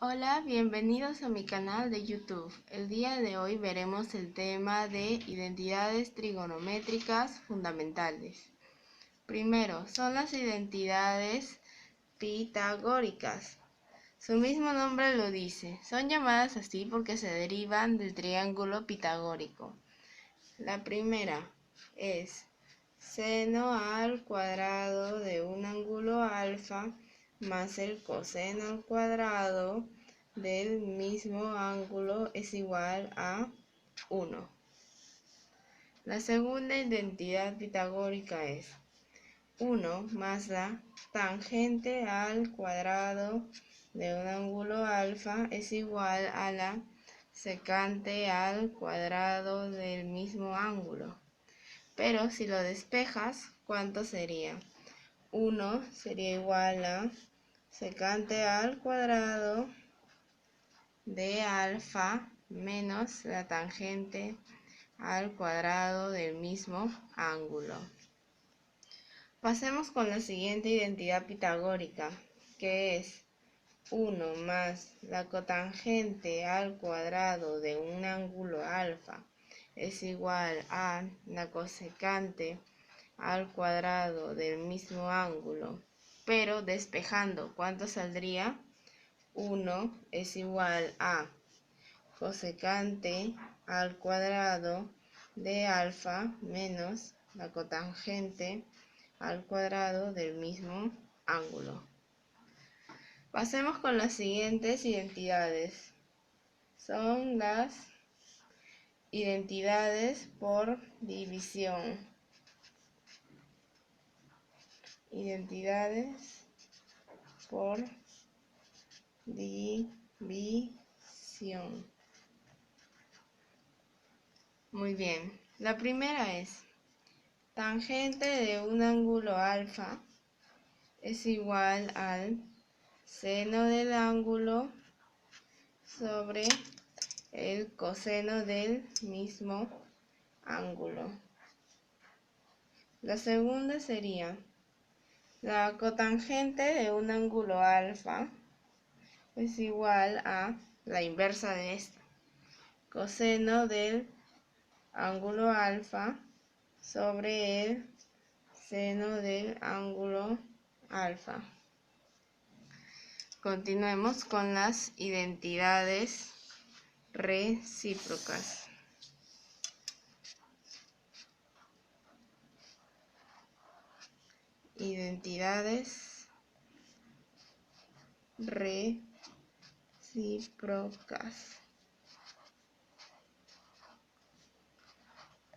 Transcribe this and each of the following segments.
Hola, bienvenidos a mi canal de YouTube. El día de hoy veremos el tema de identidades trigonométricas fundamentales. Primero, son las identidades pitagóricas. Su mismo nombre lo dice, son llamadas así porque se derivan del triángulo pitagórico. La primera es seno al cuadrado de un ángulo alfa más el coseno al cuadrado del mismo ángulo es igual a 1. La segunda identidad pitagórica es 1 más la tangente al cuadrado de un ángulo alfa es igual a la secante al cuadrado del mismo ángulo. Pero si lo despejas, ¿cuánto sería? 1 sería igual a secante al cuadrado de alfa menos la tangente al cuadrado del mismo ángulo. Pasemos con la siguiente identidad pitagórica, que es 1 más la cotangente al cuadrado de un ángulo alfa es igual a la cosecante al cuadrado del mismo ángulo, pero despejando, ¿cuánto saldría? 1 es igual a cosecante al cuadrado de alfa menos la cotangente al cuadrado del mismo ángulo. Pasemos con las siguientes identidades. Son las identidades por división. Identidades por división. Muy bien. La primera es tangente de un ángulo alfa es igual al seno del ángulo sobre el coseno del mismo ángulo. La segunda sería la cotangente de un ángulo alfa es igual a la inversa de esto, coseno del ángulo alfa sobre el seno del ángulo alfa. Continuemos con las identidades recíprocas. Identidades recíprocas.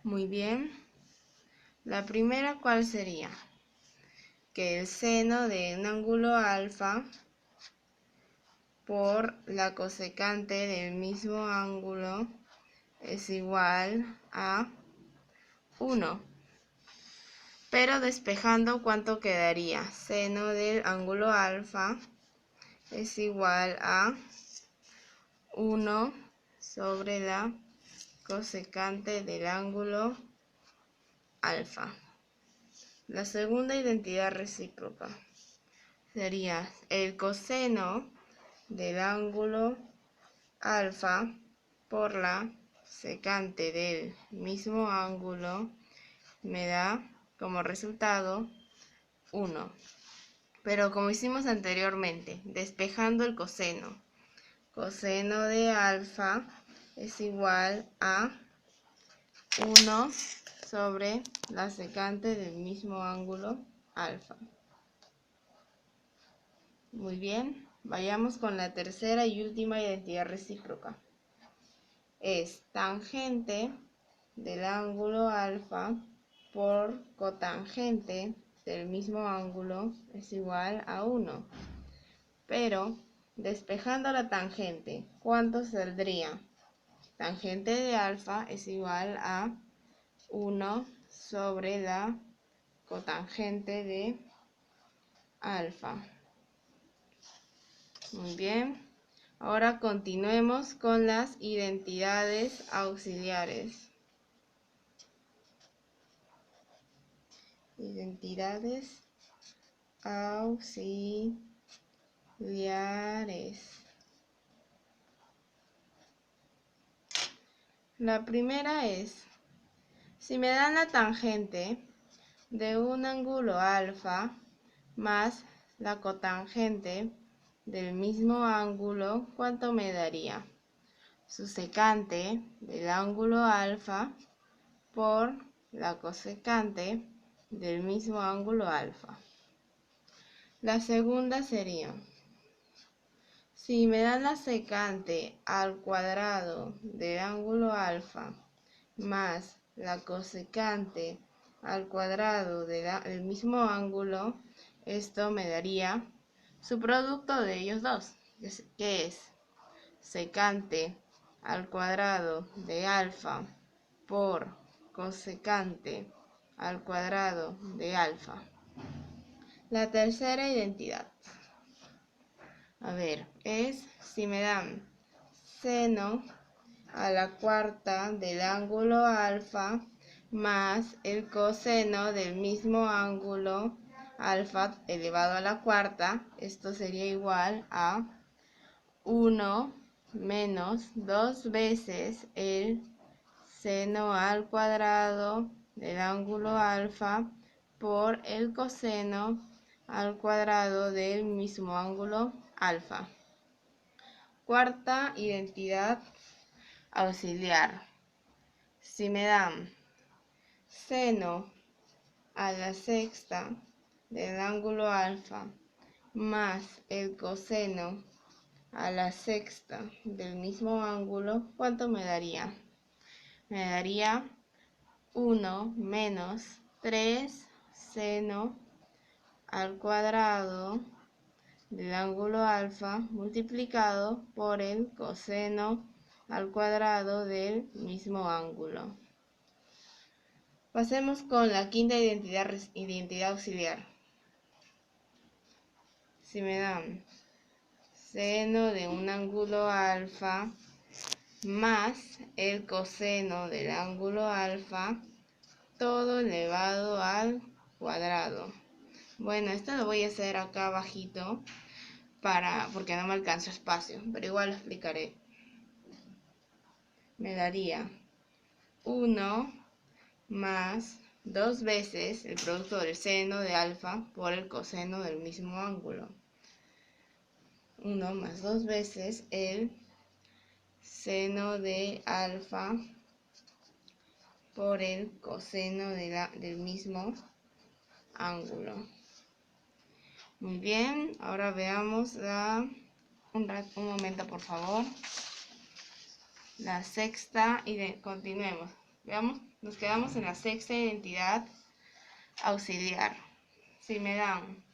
Muy bien. La primera, ¿cuál sería? Que el seno de un ángulo alfa por la cosecante del mismo ángulo es igual a 1. Pero despejando, ¿cuánto quedaría? Seno del ángulo alfa es igual a 1 sobre la cosecante del ángulo alfa. La segunda identidad recíproca sería el coseno del ángulo alfa por la secante del mismo ángulo me da como resultado 1. Pero como hicimos anteriormente, despejando el coseno, coseno de alfa es igual a 1 sobre la secante del mismo ángulo alfa. Muy bien, vayamos con la tercera y última identidad recíproca. Es tangente del ángulo alfa por cotangente del mismo ángulo es igual a 1. Pero despejando la tangente, ¿cuánto saldría? Tangente de alfa es igual a 1 sobre la cotangente de alfa. Muy bien. Ahora continuemos con las identidades auxiliares. Identidades auxiliares. La primera es, si me dan la tangente de un ángulo alfa más la cotangente del mismo ángulo, ¿cuánto me daría? Su secante del ángulo alfa por la cosecante del mismo ángulo alfa. La segunda sería, si me dan la secante al cuadrado del ángulo alfa más la cosecante al cuadrado del mismo ángulo, esto me daría su producto de ellos dos, que es secante al cuadrado de alfa por cosecante al cuadrado de alfa. La tercera identidad, es si me dan seno a la cuarta del ángulo alfa más el coseno del mismo ángulo alfa elevado a la cuarta, esto sería igual a 1 menos 2 veces el seno al cuadrado del ángulo alfa por el coseno al cuadrado del mismo ángulo alfa. Cuarta identidad auxiliar. Si me dan seno a la sexta del ángulo alfa más el coseno a la sexta del mismo ángulo, ¿cuánto me daría? Me daría 1 menos 3 seno al cuadrado del ángulo alfa multiplicado por el coseno al cuadrado del mismo ángulo. Pasemos con la quinta identidad auxiliar. Si me dan seno de un ángulo alfa más el coseno del ángulo alfa, todo elevado al cuadrado. Bueno, esto lo voy a hacer acá abajito porque no me alcanza espacio, pero igual lo explicaré. Me daría 1 más 2 veces el producto del seno de alfa por el coseno del mismo ángulo. 1 más 2 veces el seno de alfa por el coseno del mismo ángulo. Muy bien, ahora veamos un momento por favor. La sexta, continuemos. Veamos, nos quedamos en la sexta identidad auxiliar. Si me dan,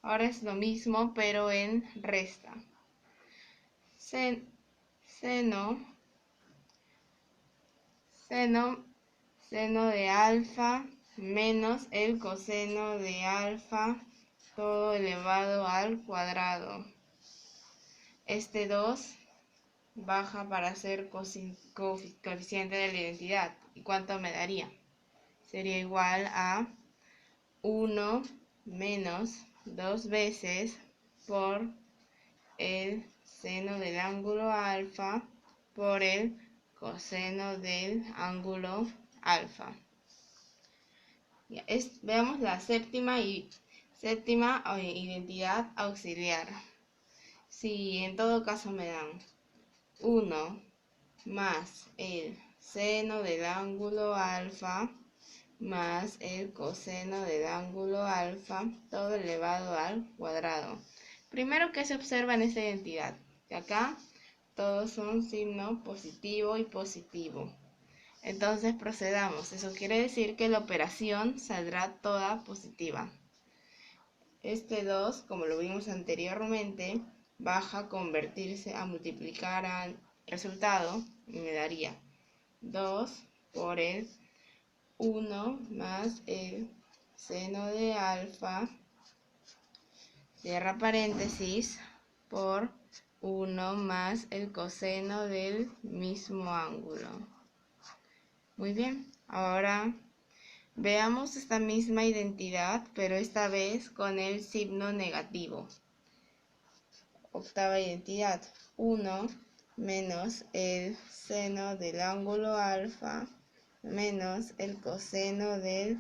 ahora es lo mismo pero en resta. Seno de alfa menos el coseno de alfa, todo elevado al cuadrado. Este 2 baja para ser coeficiente de la identidad. ¿Y cuánto me daría? Sería igual a 1 menos 2 veces por el seno del ángulo alfa por el coseno del ángulo alfa. Veamos la séptima identidad auxiliar. Si en todo caso me dan 1 más el seno del ángulo alfa más el coseno del ángulo alfa, todo elevado al cuadrado. Primero, ¿qué se observa en esta identidad? Que acá todos son signo positivo y positivo. Entonces procedamos. Eso quiere decir que la operación saldrá toda positiva. Este 2, como lo vimos anteriormente, baja a convertirse a multiplicar al resultado y me daría 2 por el 1 más el seno de alfa, cierra paréntesis, por 1 más el coseno del mismo ángulo. Muy bien, ahora veamos esta misma identidad, pero esta vez con el signo negativo. Octava identidad, 1 menos el seno del ángulo alfa menos el coseno del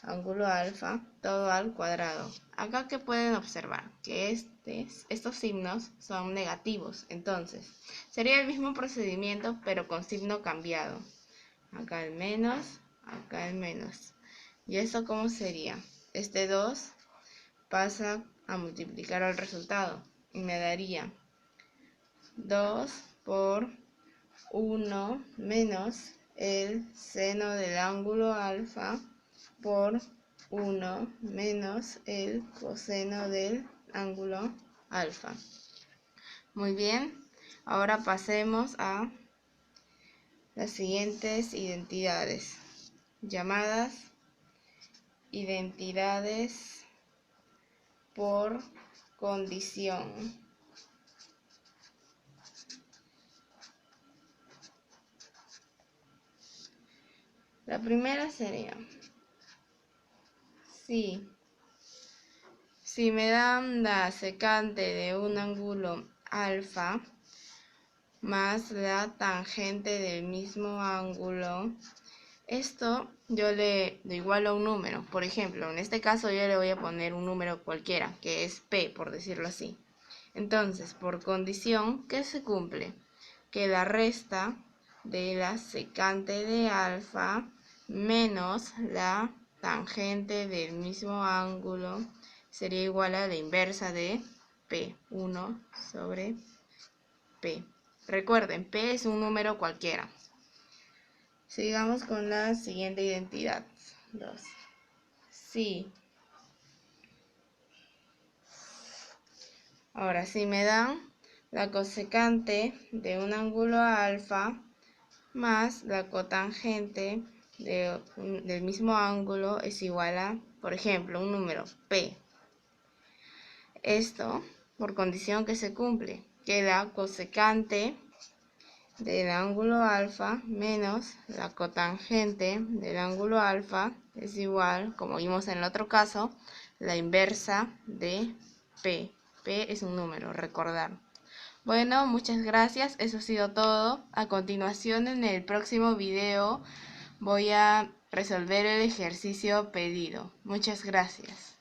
ángulo alfa, todo al cuadrado. Acá que pueden observar que estos signos son negativos, entonces sería el mismo procedimiento pero con signo cambiado. Acá el menos, acá el menos. ¿Y eso cómo sería? Este 2 pasa a multiplicar el resultado y me daría 2 por 1 menos el seno del ángulo alfa por 1 menos el coseno del ángulo alfa. Muy bien, ahora pasemos a las siguientes identidades, llamadas identidades por condición. La primera sería, si me dan la secante de un ángulo alfa más la tangente del mismo ángulo, esto yo le igualo a un número. Por ejemplo, en este caso yo le voy a poner un número cualquiera, que es P, por decirlo así. Entonces, por condición, ¿qué se cumple? Que la resta de la secante de alfa menos la tangente del mismo ángulo sería igual a la inversa de P, 1 sobre P. Recuerden, P es un número cualquiera. Sigamos con la siguiente identidad. 2. Ahora, si me dan la cosecante de un ángulo alfa más la cotangente del mismo ángulo es igual a, por ejemplo, un número P. Esto por condición que se cumple, que la cosecante del ángulo alfa menos la cotangente del ángulo alfa es igual, como vimos en el otro caso, la inversa de P. P es un número, recordar. Bueno, muchas gracias, eso ha sido todo. A continuación, en el próximo video voy a resolver el ejercicio pedido. Muchas gracias.